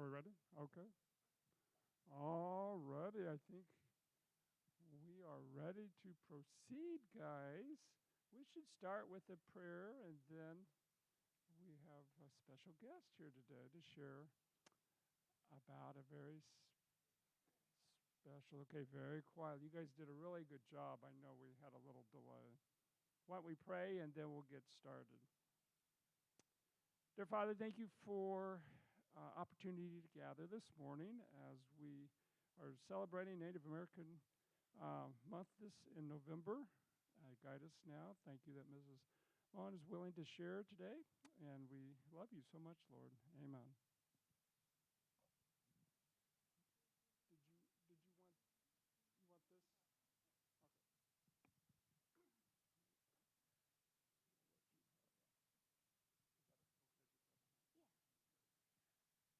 we ready? Okay. All righty. I think we are ready to proceed, guys. We should start with a prayer, and then we have a special guest here today to share about a very special. Okay, very quiet. You guys did a really good job. I know we had a little delay. Why don't we pray, and then we'll get started. Dear Father, thank you for opportunity to gather this morning as we are celebrating Native American month this in November. Guide us now. Thank you that Mrs. Mohan is willing to share today, and we love you so much, Lord. Amen. Did you want this? Okay. Yeah.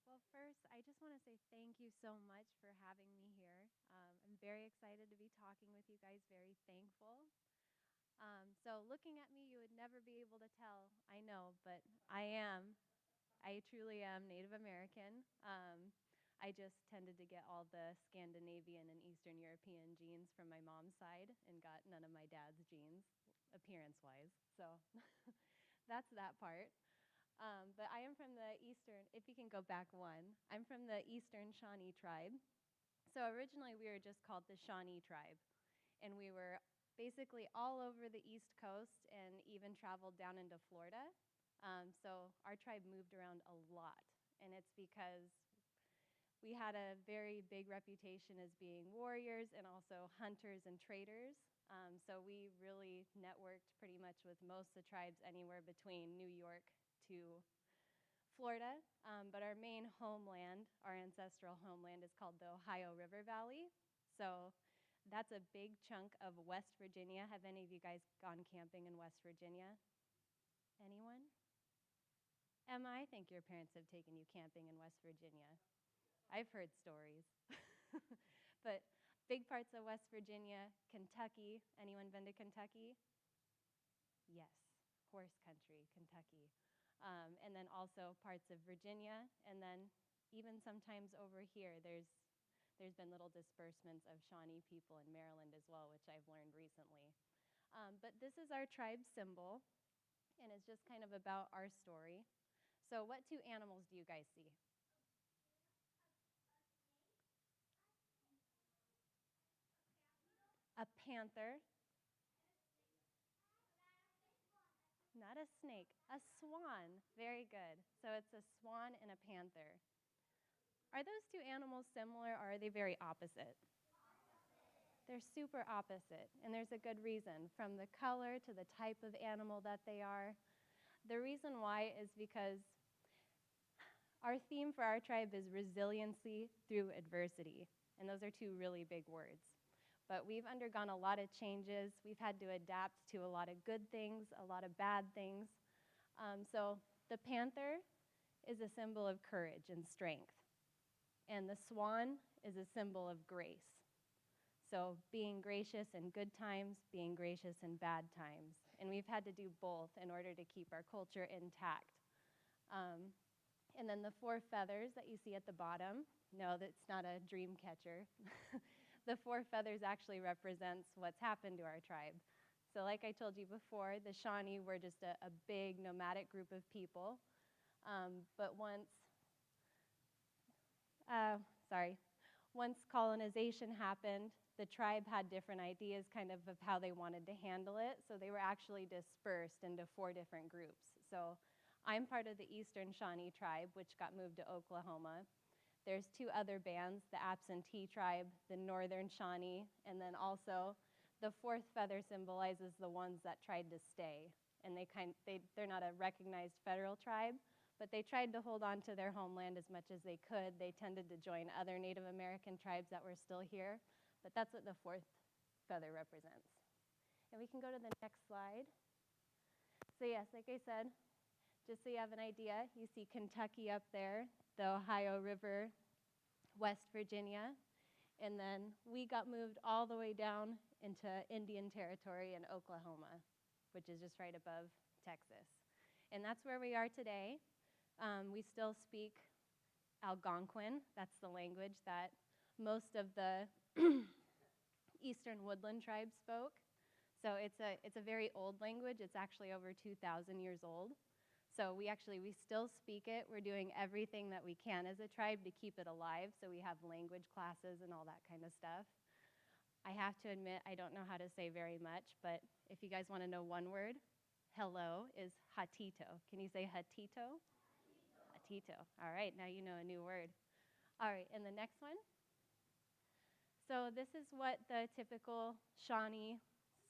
Well, first, I just want to say thank you so much for having me here. I'm very excited to be talking with you guys, very thankful. So, looking at me, you would never be able to tell, I know, but I am. I truly am Native American. I just tended to get all the Scandinavian and Eastern European genes from my mom's side and got none of my dad's genes, appearance-wise. So, that's that part. But I am from the Eastern, if you can go back one, I'm from the Eastern Shawnee tribe. So originally we were just called the Shawnee tribe. And we were basically all over the East Coast and even traveled down into Florida. So our tribe moved around a lot. And it's because we had a very big reputation as being warriors and also hunters and traders. So we really networked pretty much with most of the tribes anywhere between New York to Florida, but our main homeland, our ancestral homeland, is called the Ohio River Valley. So that's a big chunk of West Virginia. Have any of you guys gone camping in West Virginia? Anyone? Emma, I think your parents have taken you camping in West Virginia. I've heard stories. But big parts of West Virginia, Kentucky. Anyone been to Kentucky? Yes, horse country, Kentucky. And then also parts of Virginia, and then even sometimes over here, there's been little disbursements of Shawnee people in Maryland as well, which I've learned recently. But this is our tribe symbol, and it's just kind of about our story. So what two animals do you guys see? A panther. Not a snake, a swan. Very good. So it's a swan and a panther. Are those two animals similar, or are they very opposite? They're super opposite, and there's a good reason. From the color to the type of animal that they are. The reason why is because our theme for our tribe is resiliency through adversity, and those are two really big words. But we've undergone a lot of changes. We've had to adapt to a lot of good things, a lot of bad things. So the panther is a symbol of courage and strength, and the swan is a symbol of grace. So being gracious in good times, being gracious in bad times. And we've had to do both in order to keep our culture intact. And then the four feathers that you see at the bottom, no, that's not a dream catcher. The four feathers actually represents what's happened to our tribe. So like I told you before, the Shawnee were just a big nomadic group of people. But once colonization happened, the tribe had different ideas kind of how they wanted to handle it. So they were actually dispersed into four different groups. So I'm part of the Eastern Shawnee tribe, which got moved to Oklahoma. There's two other bands, the Absentee tribe, the Northern Shawnee, and then also the fourth feather symbolizes the ones that tried to stay. And they're not a recognized federal tribe, but they tried to hold on to their homeland as much as they could. They tended to join other Native American tribes that were still here, but that's what the fourth feather represents. And we can go to the next slide. So yes, like I said, just so you have an idea, you see Kentucky up there, the Ohio River, West Virginia, and then we got moved all the way down into Indian Territory in Oklahoma, which is just right above Texas. And that's where we are today. We still speak Algonquin. That's the language that most of the Eastern Woodland tribes spoke. So it's a very old language. It's actually over 2,000 years old. So we still speak it. We're doing everything that we can as a tribe to keep it alive. So we have language classes and all that kind of stuff. I have to admit, I don't know how to say very much, but if you guys want to know one word, hello is hatito. Can you say hatito? Hatito. All right, now you know a new word. All right, and the next one. So this is what the typical Shawnee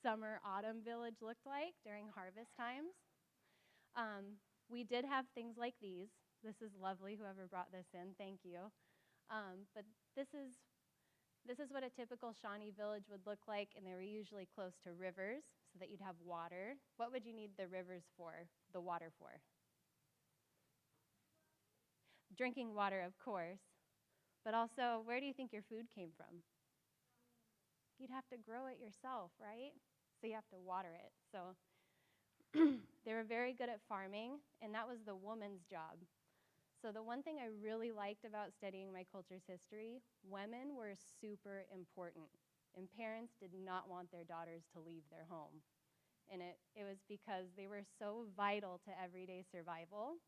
summer autumn village looked like during harvest times. We did have things like these. This is lovely, whoever brought this in, thank you. But this is what a typical Shawnee village would look like, and they were usually close to rivers so that you'd have water. What would you need the rivers for, the water for? Drinking water, of course. But also, where do you think your food came from? You'd have to grow it yourself, right? So you have to water it. So they were very good at farming, and that was the woman's job. So the one thing I really liked about studying my culture's history, women were super important, and parents did not want their daughters to leave their home. And it was because they were so vital to everyday survival,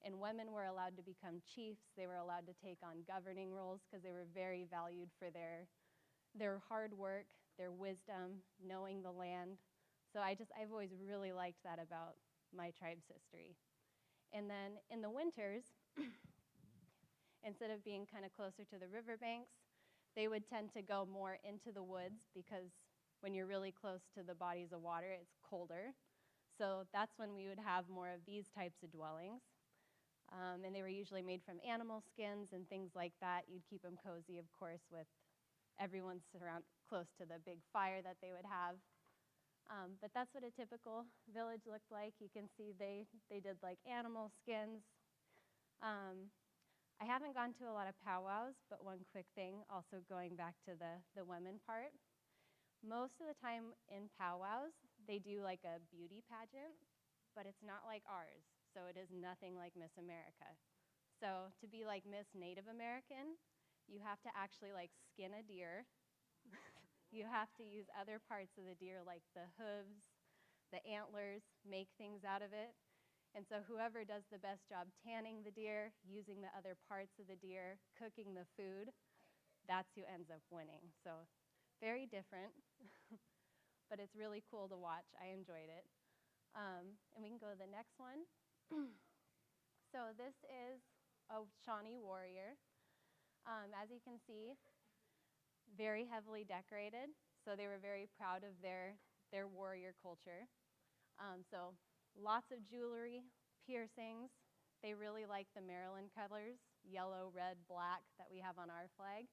and women were allowed to become chiefs. They were allowed to take on governing roles because they were very valued for their hard work, their wisdom, knowing the land. So I've always really liked that about my tribe's history. And then in the winters, instead of being kind of closer to the riverbanks, they would tend to go more into the woods because when you're really close to the bodies of water, it's colder. So that's when we would have more of these types of dwellings. And they were usually made from animal skins and things like that. You'd keep them cozy, of course, with everyone close to the big fire that they would have. But that's what a typical village looked like. You can see they did like animal skins. I haven't gone to a lot of powwows, but one quick thing, also going back to the women part. Most of the time in powwows, they do like a beauty pageant, but it's not like ours. So it is nothing like Miss America. So to be like Miss Native American, you have to actually like skin a deer. You have to use other parts of the deer like the hooves, the antlers, make things out of it. And so whoever does the best job tanning the deer, using the other parts of the deer, cooking the food, that's who ends up winning. So very different, but it's really cool to watch. I enjoyed it. And we can go to the next one. So this is a Shawnee warrior. As you can see, very heavily decorated. So they were very proud of their warrior culture. So lots of jewelry, piercings. They really like the Maryland colors, yellow, red, black, that we have on our flag.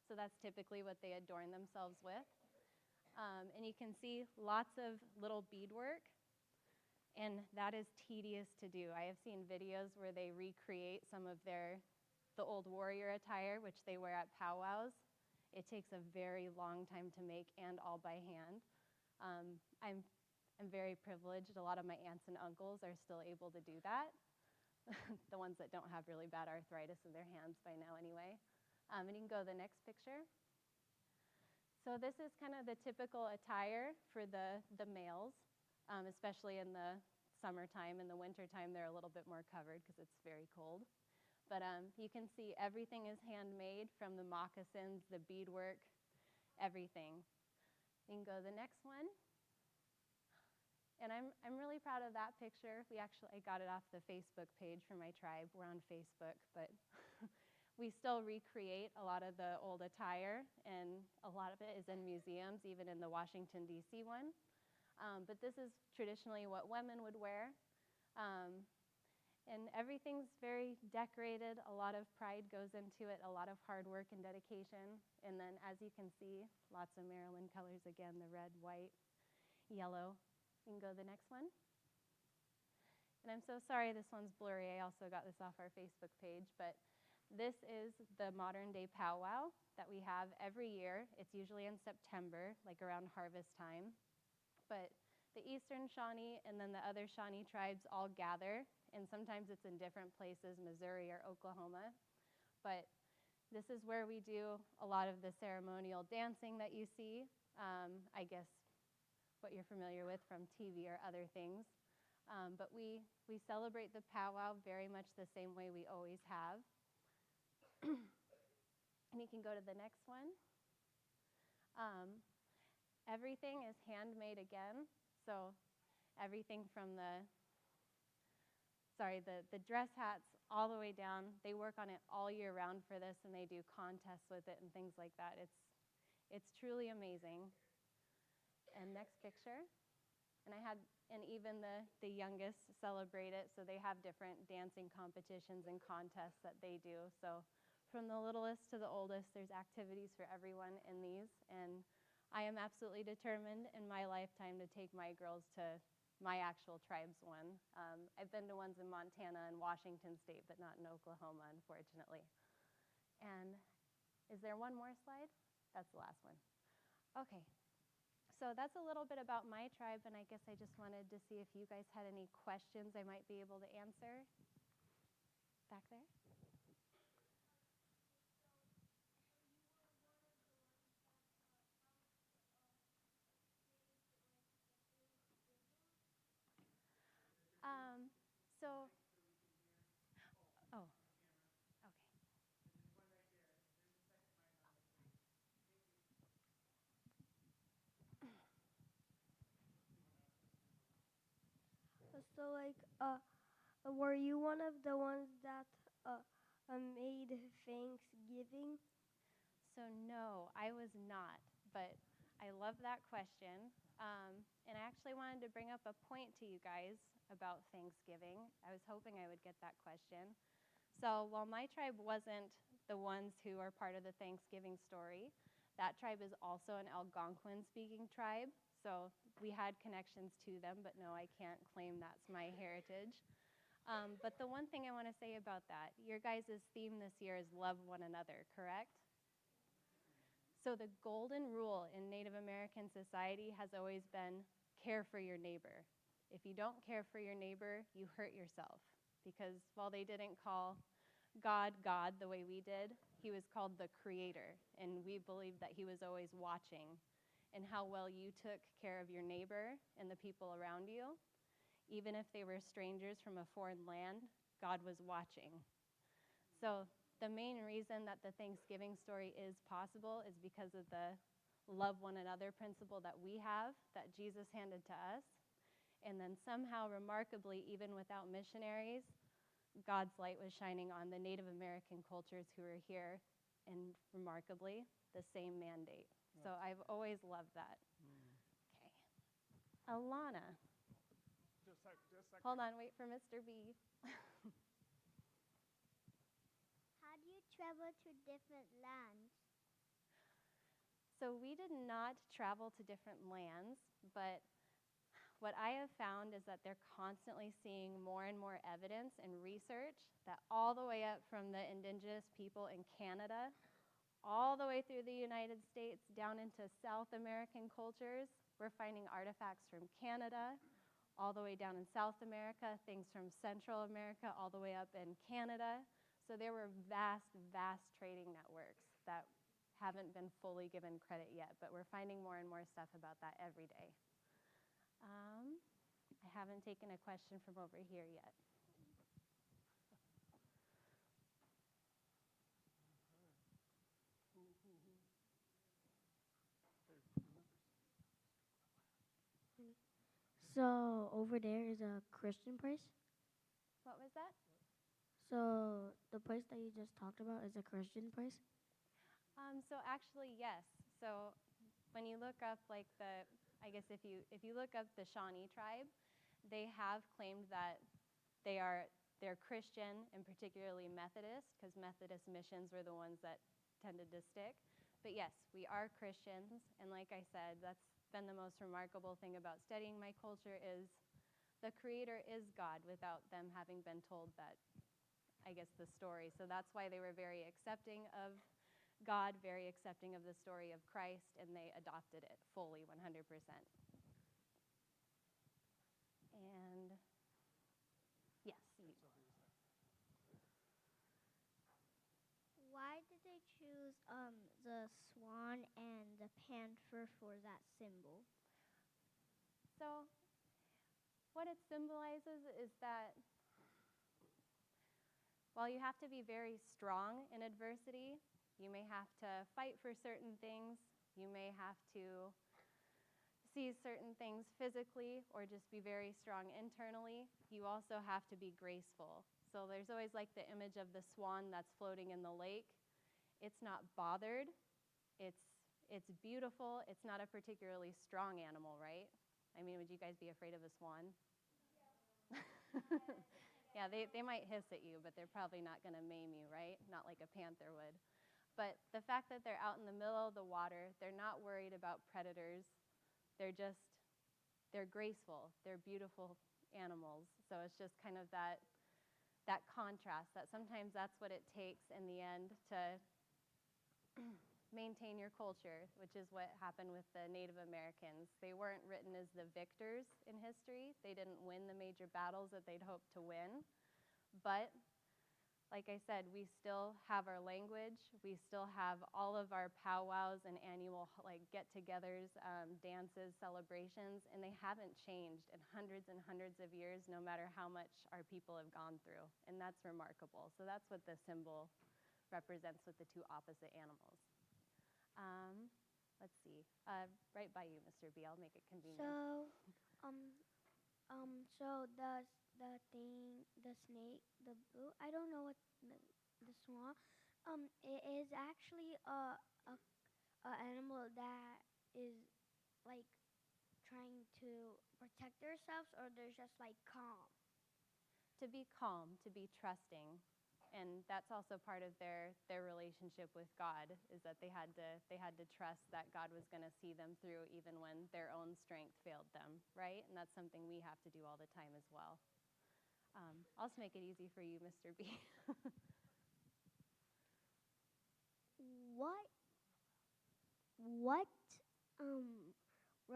So that's typically what they adorn themselves with. And you can see lots of little beadwork. And that is tedious to do. I have seen videos where they recreate some of the old warrior attire, which they wear at powwows. It takes a very long time to make and all by hand. I'm very privileged. A lot of my aunts and uncles are still able to do that. The ones that don't have really bad arthritis in their hands by now anyway. And you can go to the next picture. So this is kind of the typical attire for the males, especially in the summertime. In the wintertime, they're a little bit more covered because it's very cold. But you can see everything is handmade, from the moccasins, the beadwork, everything. You can go to the next one. And I'm really proud of that picture. I got it off the Facebook page for my tribe. We're on Facebook, but we still recreate a lot of the old attire, and a lot of it is in museums, even in the Washington, D.C. one. But this is traditionally what women would wear. And everything's very decorated. A lot of pride goes into it, a lot of hard work and dedication. And then, as you can see, lots of Maryland colors again, the red, white, yellow. You can go to the next one. And I'm so sorry this one's blurry. I also got this off our Facebook page. But this is the modern day powwow that we have every year. It's usually in September, like around harvest time. But the Eastern Shawnee and then the other Shawnee tribes all gather, and sometimes it's in different places, Missouri or Oklahoma. but this is where we do a lot of the ceremonial dancing that you see. I guess what you're familiar with from TV or other things. But we celebrate the powwow very much the same way we always have. And you can go to the next one. Everything is handmade again. So everything from the dress hats all the way down. They work on it all year round for this, and they do contests with it and things like that. It's truly amazing. And next picture. And even the youngest celebrate it, so they have different dancing competitions and contests that they do. So from the littlest to the oldest, there's activities for everyone in these. And I am absolutely determined in my lifetime to take my girls to my actual tribe's one. I've been to ones in Montana and Washington State, but not in Oklahoma, unfortunately. And is there one more slide? That's the last one. Okay. So that's a little bit about my tribe, and I guess I just wanted to see if you guys had any questions I might be able to answer. Back there? So, oh, okay. So, were you one of the ones that made Thanksgiving? So no, I was not, but I love that question. And I actually wanted to bring up a point to you guys about Thanksgiving. I was hoping I would get that question. So while my tribe wasn't the ones who are part of the Thanksgiving story, that tribe is also an Algonquin speaking tribe. So we had connections to them, but no, I can't claim that's my heritage. But the one thing I want to say about that, your guys' theme this year is love one another, correct? So the golden rule in Native American society has always been care for your neighbor. If you don't care for your neighbor, you hurt yourself. Because while they didn't call God God the way we did, he was called the Creator. And we believed that he was always watching and how well you took care of your neighbor and the people around you. Even if they were strangers from a foreign land, God was watching. So the main reason that the Thanksgiving story is possible is because of the love one another principle that we have, that Jesus handed to us. And then somehow, remarkably, even without missionaries, God's light was shining on the Native American cultures who were here, and remarkably, the same mandate. So I've always loved that. Okay. Alana. Just a second. Hold on, wait for Mr. B. How do you travel to different lands? So we did not travel to different lands, but what I have found is that they're constantly seeing more and more evidence and research that all the way up from the indigenous people in Canada, all the way through the United States, down into South American cultures, we're finding artifacts from Canada, all the way down in South America, things from Central America, all the way up in Canada. So there were vast, vast trading networks that haven't been fully given credit yet, but we're finding more and more stuff about that every day. I haven't taken a question from over here yet. So over there is a Christian place. What was that? So the place that you just talked about is a Christian place. So actually, yes. So when you look up like I guess if you look up the Shawnee tribe, they have claimed that they're Christian and particularly Methodist, because Methodist missions were the ones that tended to stick. But yes, we are Christians, and like I said, that's been the most remarkable thing about studying my culture is the Creator is God without them having been told that, I guess, the story. So that's why they were very accepting of God, very accepting of the story of Christ, and they adopted it fully, 100%. And yes, the swan and the panther for that symbol? So, what it symbolizes is that while you have to be very strong in adversity, you may have to fight for certain things, you may have to see certain things physically or just be very strong internally, you also have to be graceful. So there's always like the image of the swan that's floating in the lake. It's not bothered. It's beautiful. It's not a particularly strong animal, right? I mean, would you guys be afraid of a swan? Yeah, they might hiss at you, but they're probably not going to maim you, right? Not like a panther would. But the fact that they're out in the middle of the water, they're not worried about predators. They're graceful. They're beautiful animals. So it's just kind of that contrast, that sometimes that's what it takes in the end to maintain your culture, which is what happened with the Native Americans. They weren't written as the victors in history. They didn't win the major battles that they'd hoped to win. But like I said, we still have our language. We still have all of our powwows and annual get-togethers, dances, celebrations, and they haven't changed in hundreds and hundreds of years, no matter how much our people have gone through. And that's remarkable. So that's what the symbol represents with the two opposite animals. Let's see. Right by you, Mr. B. I'll make it convenient. So the thing, the snake, the blue, I don't know what the swan. It is actually a animal that is like trying to protect themselves, or they're just like calm. To be calm, to be trusting. And that's also part of their relationship with God, is that they had to trust that God was going to see them through even when their own strength failed them, right? And that's something we have to do all the time as well. I'll just make it easy for you, Mr. B. What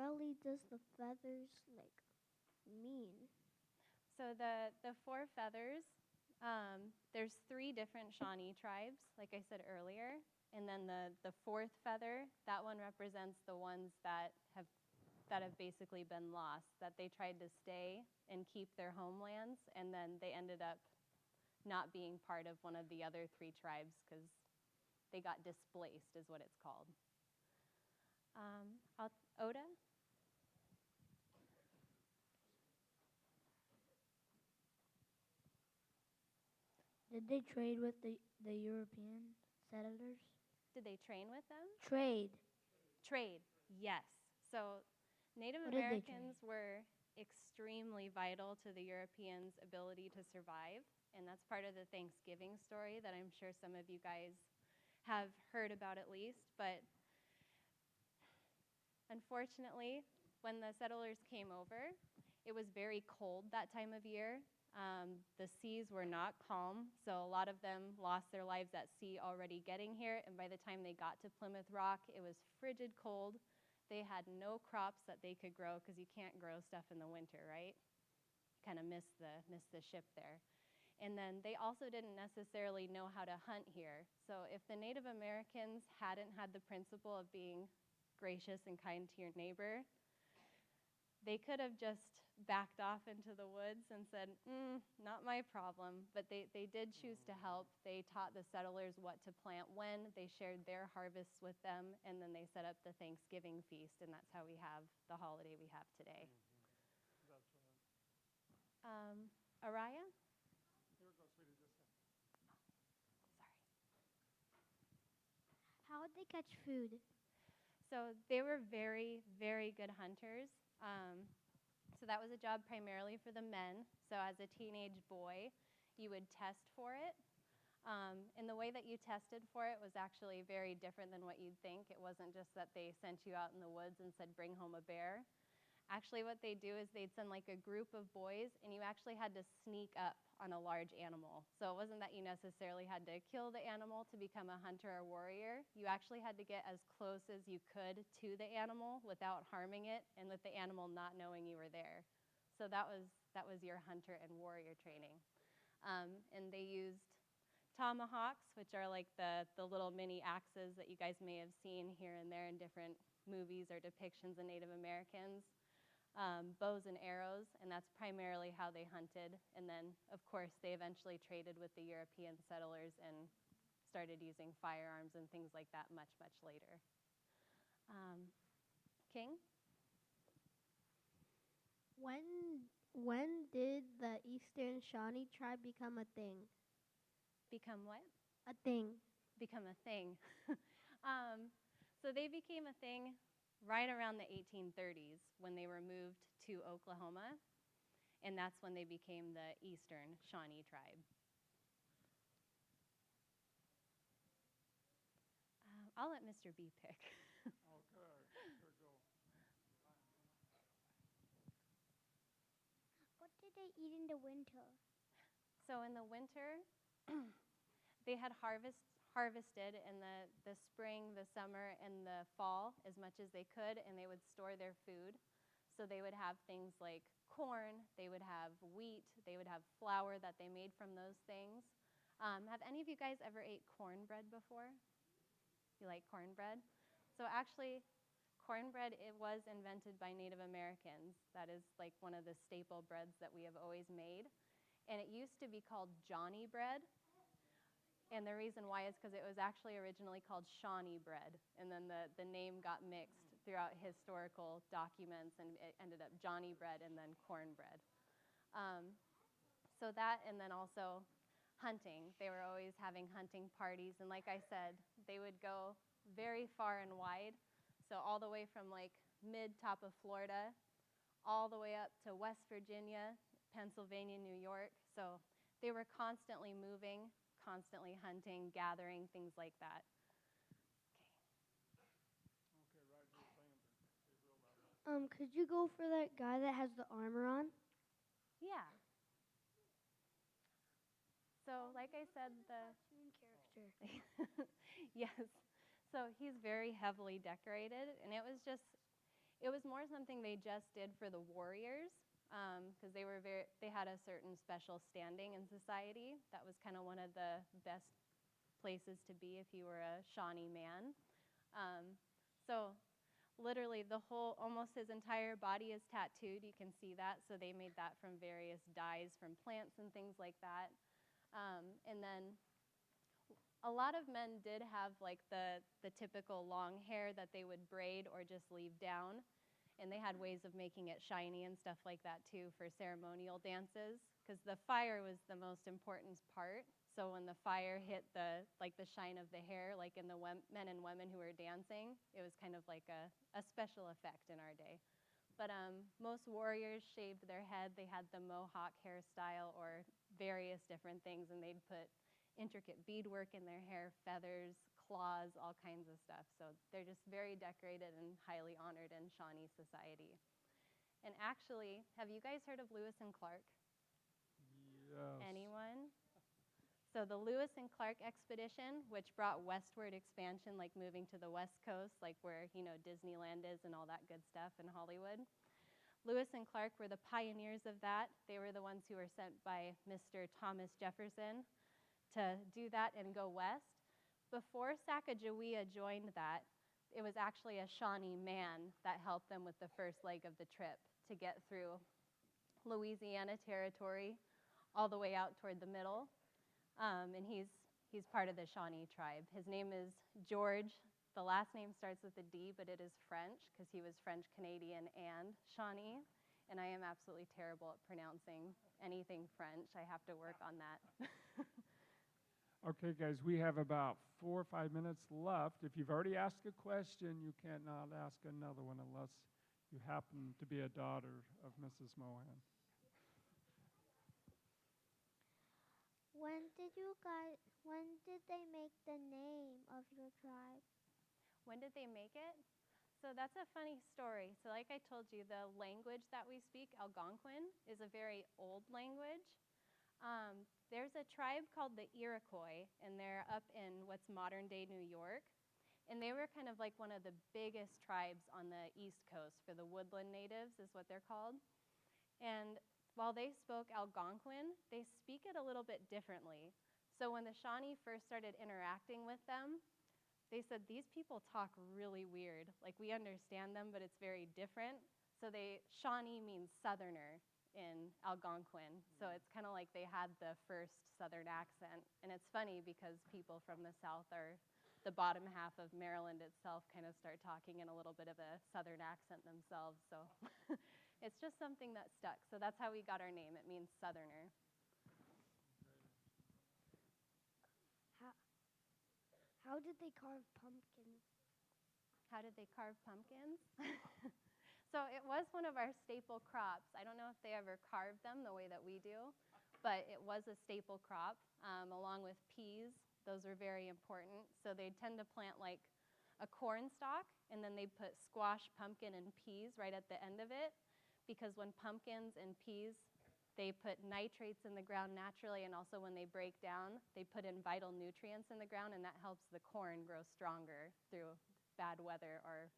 really does the feathers like mean? So the four feathers, there's 3 different Shawnee tribes, like I said earlier. And then the fourth feather, that one represents the ones that have basically been lost, that they tried to stay and keep their homelands, and then they ended up not being part of one of the other 3 tribes because they got displaced, is what it's called. Oda? Did they trade with the European settlers? Did they train with them? Trade. Trade, yes. So Native What did they Americans were extremely vital to the Europeans' ability to survive, and that's part of the Thanksgiving story that I'm sure some of you guys have heard about at least. But unfortunately, when the settlers came over, it was very cold that time of year. The seas were not calm, so a lot of them lost their lives at sea already getting here, and by the time they got to Plymouth Rock, it was frigid cold. They had no crops that they could grow because you can't grow stuff in the winter, right? Kind of miss the ship there. And then they also didn't necessarily know how to hunt here. So if the Native Americans hadn't had the principle of being gracious and kind to your neighbor, they could have just backed off into the woods and said, not my problem. But they did choose to help. They taught the settlers what to plant when. They shared their harvests with them, and then they set up the Thanksgiving feast, and that's how we have the holiday we have today. That's right. Araya? Here we go, sweetie, this way. Sorry. How would they catch food? So they were very, very good hunters. So that was a job primarily for the men. So as a teenage boy, you would test for it. And the way that you tested for it was actually very different than what you'd think. It wasn't just that they sent you out in the woods and said, bring home a bear. Actually, what they'd do is they'd send like a group of boys, and you actually had to sneak up on a large animal. So it wasn't that you necessarily had to kill the animal to become a hunter or warrior. You actually had to get as close as you could to the animal without harming it, and with the animal not knowing you were there. So that was your hunter and warrior training. And they used tomahawks, which are like the little mini axes that you guys may have seen here and there in different movies or depictions of Native Americans, bows and arrows, and that's primarily how they hunted. And then, of course, they eventually traded with the European settlers and started using firearms and things like that much, much later. King? When did the Eastern Shawnee tribe become a thing? Become what? A thing. Become a thing. So they became a thing right around the 1830s when they were moved to Oklahoma, and that's when they became the Eastern Shawnee tribe. I'll let Mr. B pick. Okay, here we go. What did they eat in the winter? So in the winter, they had harvested in the spring, the summer, and the fall as much as they could, and they would store their food. So they would have things like corn, they would have wheat, they would have flour that they made from those things. Have any of you guys ever ate cornbread before? You like cornbread? So actually, cornbread, it was invented by Native Americans. That is like one of the staple breads that we have always made. And it used to be called Johnny bread. And the reason why is because it was actually originally called Shawnee bread. And then the name got mixed throughout historical documents, and it ended up Johnny bread and then cornbread. So that, and then also hunting. They were always having hunting parties. And like I said, they would go very far and wide. So all the way from like mid-top of Florida, all the way up to West Virginia, Pennsylvania, New York. So they were constantly moving, constantly hunting, gathering, things like that. Okay, Roger, Sander. Could you go for that guy that has the armor on? Yeah. So like I said, Cartoon character. yes. So he's very heavily decorated, and it was more something they just did for the warriors, because they had a certain special standing in society. That was kind of one of the best places to be if you were a Shawnee man. So literally almost his entire body is tattooed. You can see that. So they made that from various dyes from plants and things like that. And then a lot of men did have like the typical long hair that they would braid or just leave down. And they had ways of making it shiny and stuff like that too for ceremonial dances, because the fire was the most important part. So when the fire hit the shine of the hair, like in the men and women who were dancing, it was kind of like a special effect in our day. But most warriors shaved their head. They had the mohawk hairstyle or various different things, and they'd put intricate beadwork in their hair, feathers, claws, all kinds of stuff. So they're just very decorated and highly honored in Shawnee society. And actually, have you guys heard of Lewis and Clark? Yes. Anyone? So the Lewis and Clark expedition, which brought westward expansion, like moving to the west coast, like where, Disneyland is and all that good stuff in Hollywood. Lewis and Clark were the pioneers of that. They were the ones who were sent by Mr. Thomas Jefferson to do that and go west. Before Sacagawea joined that, it was actually a Shawnee man that helped them with the first leg of the trip to get through Louisiana territory all the way out toward the middle. And he's part of the Shawnee tribe. His name is George. The last name starts with a D, but it is French because he was French Canadian and Shawnee. And I am absolutely terrible at pronouncing anything French. I have to work on that. Okay, guys, we have about 4 or 5 minutes left. If you've already asked a question, you cannot ask another one unless you happen to be a daughter of Mrs. Mohan. When did they make the name of your tribe? When did they make it? So that's a funny story. So like I told you, the language that we speak, Algonquin, is a very old language. There's a tribe called the Iroquois, and they're up in what's modern-day New York. And they were kind of like one of the biggest tribes on the East Coast for the woodland natives, is what they're called. And while they spoke Algonquin, they speak it a little bit differently. So when the Shawnee first started interacting with them, they said, these people talk really weird. Like, we understand them, but it's very different. So Shawnee means southerner in Algonquin. So it's kind of like they had the first southern accent. And it's funny because people from the south, or the bottom half of Maryland itself, kind of start talking in a little bit of a southern accent themselves. So it's just something that stuck. So that's how we got our name. It means southerner. How did they carve pumpkins? How did they carve pumpkins? So it was one of our staple crops. I don't know if they ever carved them the way that we do, but it was a staple crop, along with peas. Those were very important. So they'd tend to plant like a corn stalk, and then they'd put squash, pumpkin, and peas right at the end of it, because when pumpkins and peas, they put nitrates in the ground naturally, and also when they break down, they put in vital nutrients in the ground, and that helps the corn grow stronger through bad weather or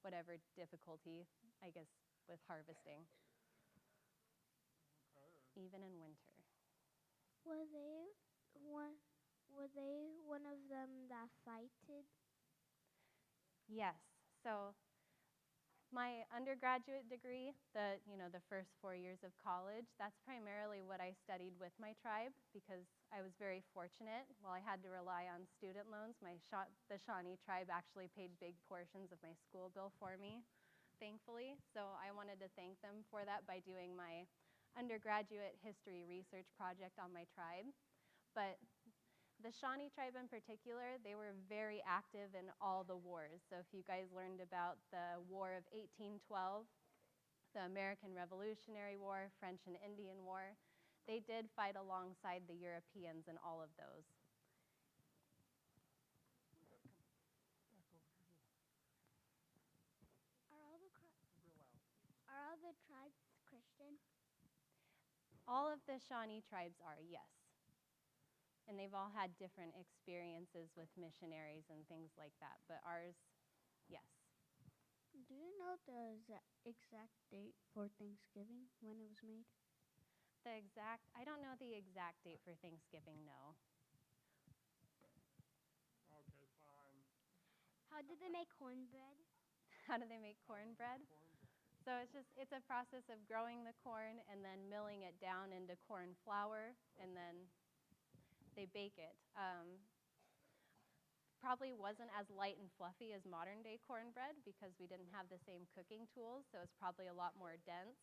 whatever difficulty, I guess, with harvesting, even in winter. Were they one? Were they one of them that fighted? Yes. So my undergraduate degree, the first 4 years of college, that's primarily what I studied with my tribe, because I was very fortunate. While I had to rely on student loans, the Shawnee tribe actually paid big portions of my school bill for me, thankfully. So I wanted to thank them for that by doing my undergraduate history research project on my tribe. But the Shawnee tribe in particular, they were very active in all the wars. So if you guys learned about the War of 1812, the American Revolutionary War, French and Indian War, they did fight alongside the Europeans in all of those. Are all the tribes Christian? All of the Shawnee tribes are, yes. And they've all had different experiences with missionaries and things like that. But ours, yes. Do you know the exact date for Thanksgiving when it was made? I don't know the exact date for Thanksgiving, no. Okay, fine. How did they make cornbread? How do they make cornbread? So it's a process of growing the corn and then milling it down into corn flour, and then they bake it. Probably wasn't as light and fluffy as modern day cornbread because we didn't have the same cooking tools, so it's probably a lot more dense,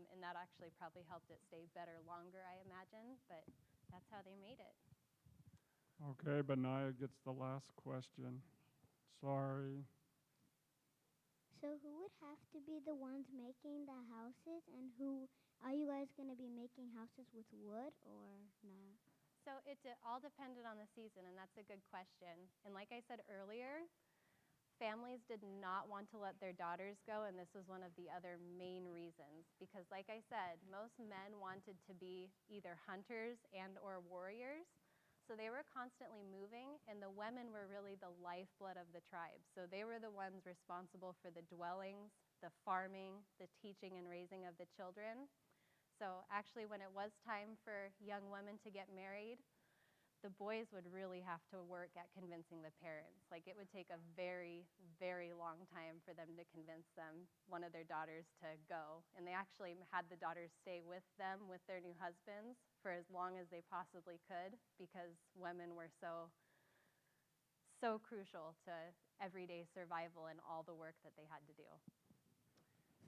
and that actually probably helped it stay better longer, I imagine, but that's how they made it. Okay, Benaiah gets the last question. Sorry. So who would have to be the ones making the houses, and who are you guys going to be making houses with wood or no? So it all depended on the season, and that's a good question. And like I said earlier, families did not want to let their daughters go, and this was one of the other main reasons. Because like I said, most men wanted to be either hunters and or warriors, so they were constantly moving, and the women were really the lifeblood of the tribe. So they were the ones responsible for the dwellings, the farming, the teaching and raising of the children. So actually, when it was time for young women to get married, the boys would really have to work at convincing the parents. Like, it would take a very, very long time for them to convince one of their daughters to go. And they actually had the daughters stay with them, with their new husbands, for as long as they possibly could, because women were so crucial to everyday survival and all the work that they had to do.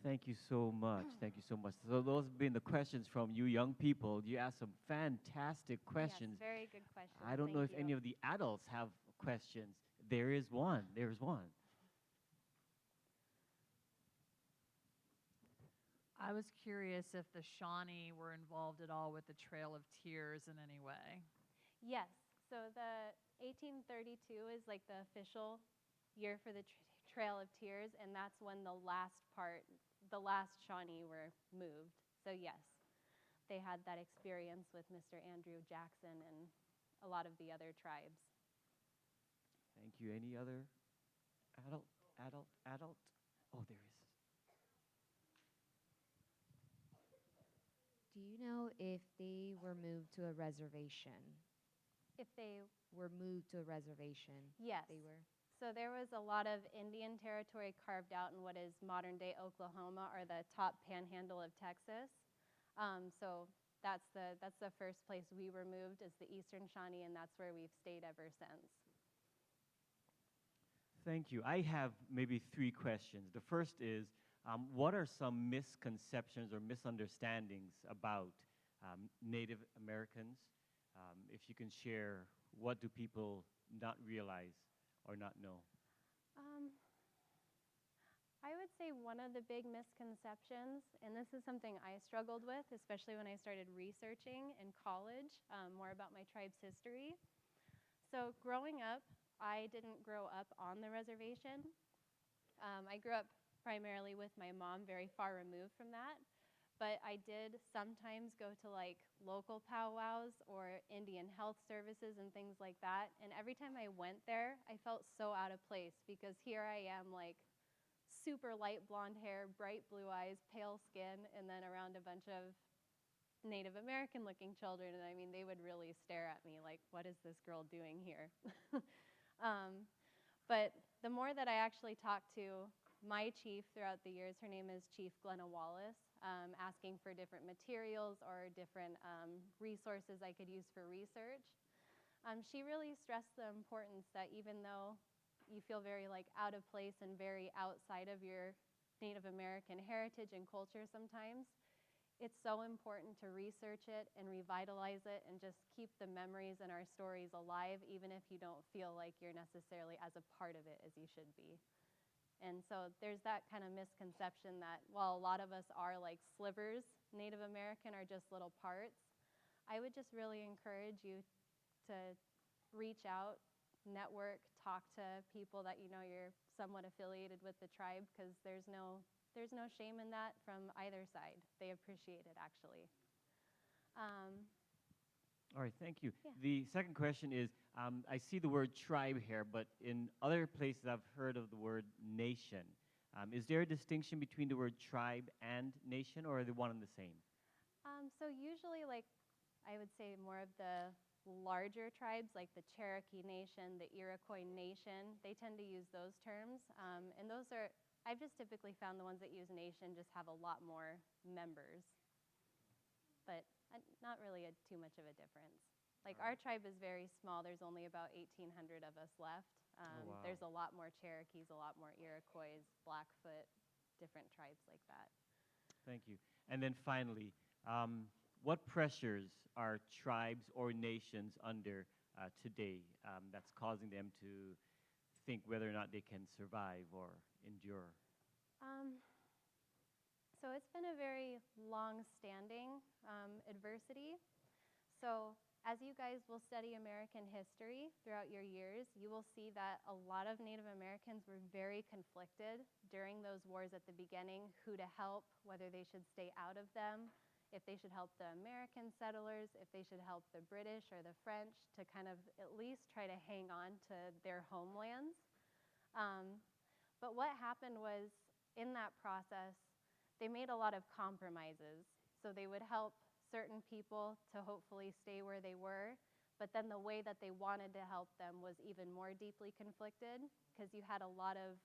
Thank you so much. Thank you so much. So those have been the questions from you young people. You asked some fantastic questions. Yes, very good questions. I don't know if Thank any you. of the adults have questions. There is one. There's one. I was curious if the Shawnee were involved at all with the Trail of Tears in any way. Yes. So the 1832 is like the official year for the Trail of Tears, and that's when the last Shawnee were moved. So yes, they had that experience with Mr. Andrew Jackson and a lot of the other tribes. Thank you. Any other adult? Oh, there is. Do you know if they were moved to a reservation? If they, were moved to a reservation. yes. They were. So there was a lot of Indian territory carved out in what is modern-day Oklahoma, or the top panhandle of Texas. So that's the first place we were moved, is the Eastern Shawnee, and that's where we've stayed ever since. Thank you. I have maybe 3 questions. The first is, what are some misconceptions or misunderstandings about Native Americans? If you can share, what do people not realize or not know? I would say one of the big misconceptions, and this is something I struggled with, especially when I started researching in college more about my tribe's history. So growing up, I didn't grow up on the reservation. I grew up primarily with my mom, very far removed from that. But I did sometimes go to like local powwows or Indian health services and things like that. And every time I went there, I felt so out of place, because here I am, like super light blonde hair, bright blue eyes, pale skin, and then around a bunch of Native American looking children. And I mean, they would really stare at me like, what is this girl doing here? But the more that I actually talked to my chief throughout the years, her name is Chief Glenna Wallace, asking for different materials or different resources I could use for research. She really stressed the importance that even though you feel very like out of place and very outside of your Native American heritage and culture sometimes, it's so important to research it and revitalize it and just keep the memories and our stories alive, even if you don't feel like you're necessarily as a part of it as you should be. And so there's that kind of misconception that while a lot of us are like slivers, Native American are just little parts. I would just really encourage you to reach out, network, talk to people that you know you're somewhat affiliated with the tribe, because there's no shame in that from either side. They appreciate it, actually. All right, thank you. Yeah. The second question is, I see the word tribe here, but in other places I've heard of the word nation. Is there a distinction between the word tribe and nation, or are they one and the same? So usually, like, I would say more of the larger tribes, like the Cherokee Nation, the Iroquois Nation, they tend to use those terms. And those are, I've just typically found the ones that use nation just have a lot more members. But not really too much of a difference. Like, our tribe is very small. There's only about 1,800 of us left. Wow. There's a lot more Cherokees, a lot more Iroquois, Blackfoot, different tribes like that. Thank you. And then finally, what pressures are tribes or nations under today that's causing them to think whether or not they can survive or endure? So it's been a very long-standing adversity. So as you guys will study American history throughout your years, you will see that a lot of Native Americans were very conflicted during those wars at the beginning, who to help, whether they should stay out of them, if they should help the American settlers, if they should help the British or the French to kind of at least try to hang on to their homelands. But what happened was, in that process, they made a lot of compromises. So they would help certain people to hopefully stay where they were, but then the way that they wanted to help them was even more deeply conflicted, because you had a lot of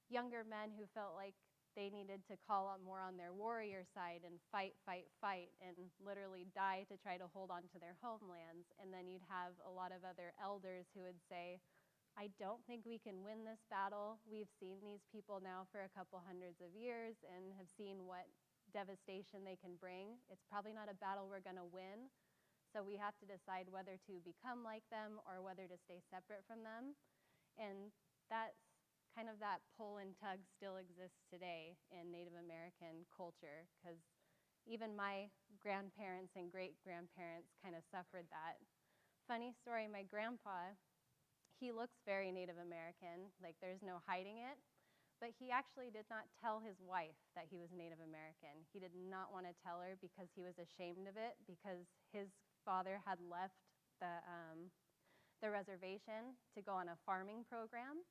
younger men who felt like they needed to call on more on their warrior side and fight, and literally die to try to hold on to their homelands. And then you'd have a lot of other elders who would say, I don't think we can win this battle. We've seen these people now for a couple hundreds of years and have seen what devastation they can bring. It's probably not a battle we're going to win. So we have to decide whether to become like them or whether to stay separate from them. And that's kind of that pull and tug still exists today in Native American culture, because even my grandparents and great-grandparents kind of suffered that. Funny story, my grandpa, he looks very Native American, like there's no hiding it, but he actually did not tell his wife that he was Native American. He did not want to tell her because he was ashamed of it, because his father had left the reservation to go on a farming program.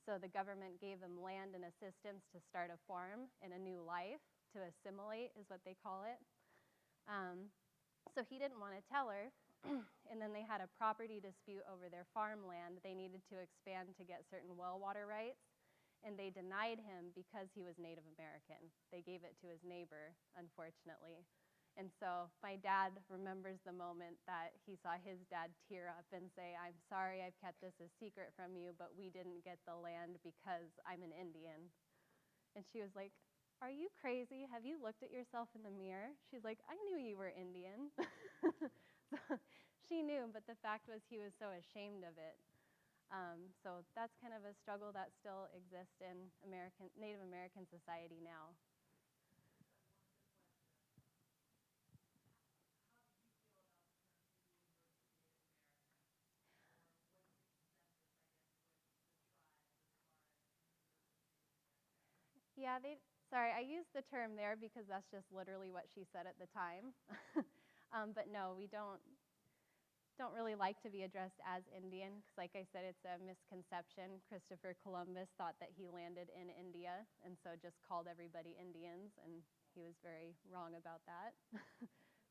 So the government gave him land and assistance to start a farm and a new life, to assimilate is what they call it. So he didn't want to tell her. and then they had a property dispute over their farmland. They needed to expand to get certain well water rights, and they denied him because he was Native American. They gave it to his neighbor, unfortunately. And so my dad remembers the moment that he saw his dad tear up and say, "I'm sorry I've kept this a secret from you, but we didn't get the land because I'm an Indian." And she was like, "Are you crazy? Have you looked at yourself in the mirror?" She's like, "I knew you were Indian." So she knew, but the fact was he was so ashamed of it. So that's kind of a struggle that still exists in Native American society now. Yeah, sorry, I used the term there because that's just literally what she said at the time. But no, we don't really like to be addressed as Indian because, like I said, it's a misconception. Christopher Columbus thought that he landed in India and so just called everybody Indians, and he was very wrong about that.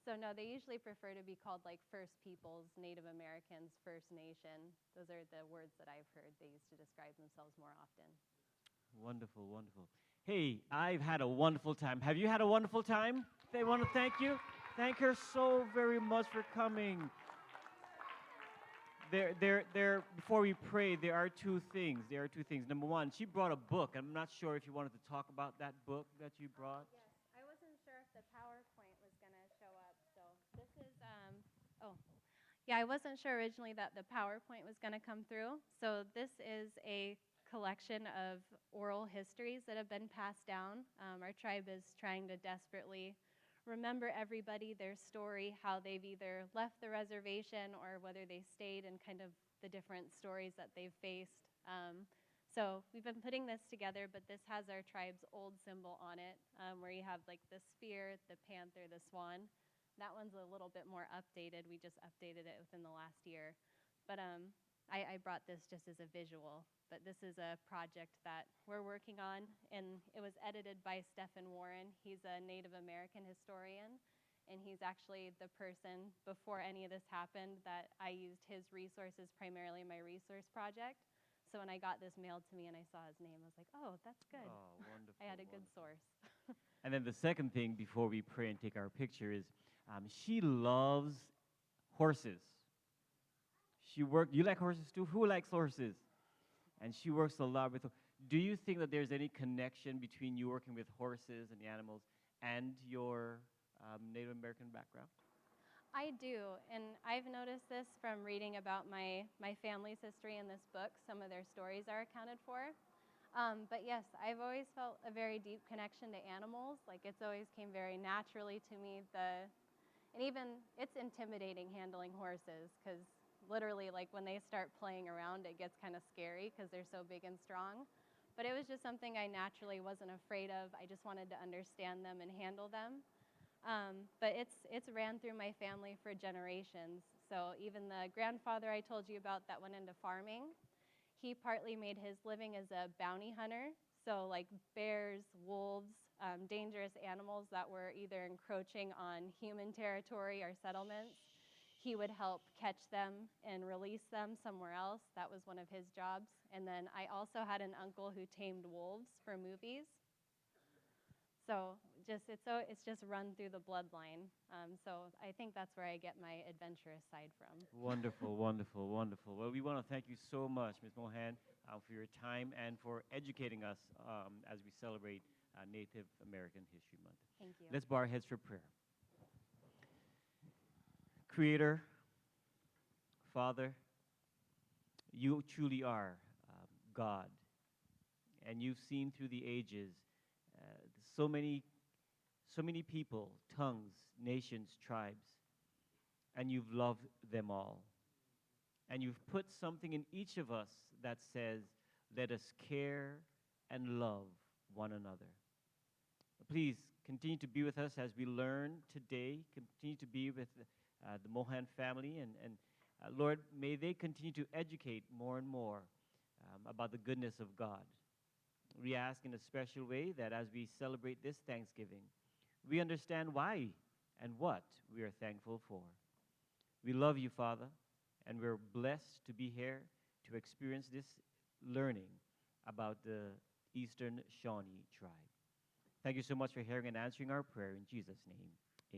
So no, they usually prefer to be called like First Peoples, Native Americans, First Nation. Those are the words that I've heard they use to describe themselves more often. Wonderful, wonderful. Hey, I've had a wonderful time. Have you had a wonderful time? They want to thank you. Thank her so very much for coming. Before we pray, there are two things. Number one, she brought a book. I'm not sure if you wanted to talk about that book that you brought. Yes, I wasn't sure if the PowerPoint was going to show up. So this is, yeah, I wasn't sure originally that the PowerPoint was going to come through. So this is a collection of oral histories that have been passed down. Our tribe is trying to desperately remember everybody, their story, how they've either left the reservation or whether they stayed, and kind of the different stories that they've faced. So we've been putting this together, but this has our tribe's old symbol on it, where you have like the spear, the panther, the swan. That one's a little bit more updated. We just updated it within the last year. But I brought this just as a visual, but this is a project that we're working on, and it was edited by Stephen Warren. He's a Native American historian, and he's actually the person, before any of this happened, that I used his resources primarily in my resource project. So when I got this mailed to me and I saw his name, I was like, oh, that's good. Oh, wonderful. I had a good source. And then the second thing before we pray and take our picture is she loves horses. You like horses too? Who likes horses? And she works a lot with. Do you think that there's any connection between you working with horses and the animals and your Native American background? I do, and I've noticed this from reading about my family's history in this book. Some of their stories are accounted for. But yes, I've always felt a very deep connection to animals. Like, it's always came very naturally to me. And even it's intimidating handling horses, because literally, like, when they start playing around, it gets kind of scary because they're so big and strong. But it was just something I naturally wasn't afraid of. I just wanted to understand them and handle them. But it's ran through my family for generations. So even the grandfather I told you about that went into farming, he partly made his living as a bounty hunter. So like bears, wolves, dangerous animals that were either encroaching on human territory or settlements, he would help catch them and release them somewhere else. That was one of his jobs. And then I also had an uncle who tamed wolves for movies. So it's just run through the bloodline. So I think that's where I get my adventurous side from. Wonderful, wonderful, wonderful. Well, we want to thank you so much, Ms. Mohan, for your time and for educating us as we celebrate Native American History Month. Thank you. Let's bow our heads for prayer. Creator, Father, you truly are God, and you've seen through the ages so many people, tongues, nations, tribes, and you've loved them all. And you've put something in each of us that says, let us care and love one another. Please continue to be with us as we learn today. Continue to be with the Mohan family. And Lord, may they continue to educate more and more about the goodness of God. We ask in a special way that as we celebrate this Thanksgiving, we understand why and what we are thankful for. We love you, Father, and we're blessed to be here to experience this learning about the Eastern Shawnee tribe. Thank you so much for hearing and answering our prayer in Jesus' name.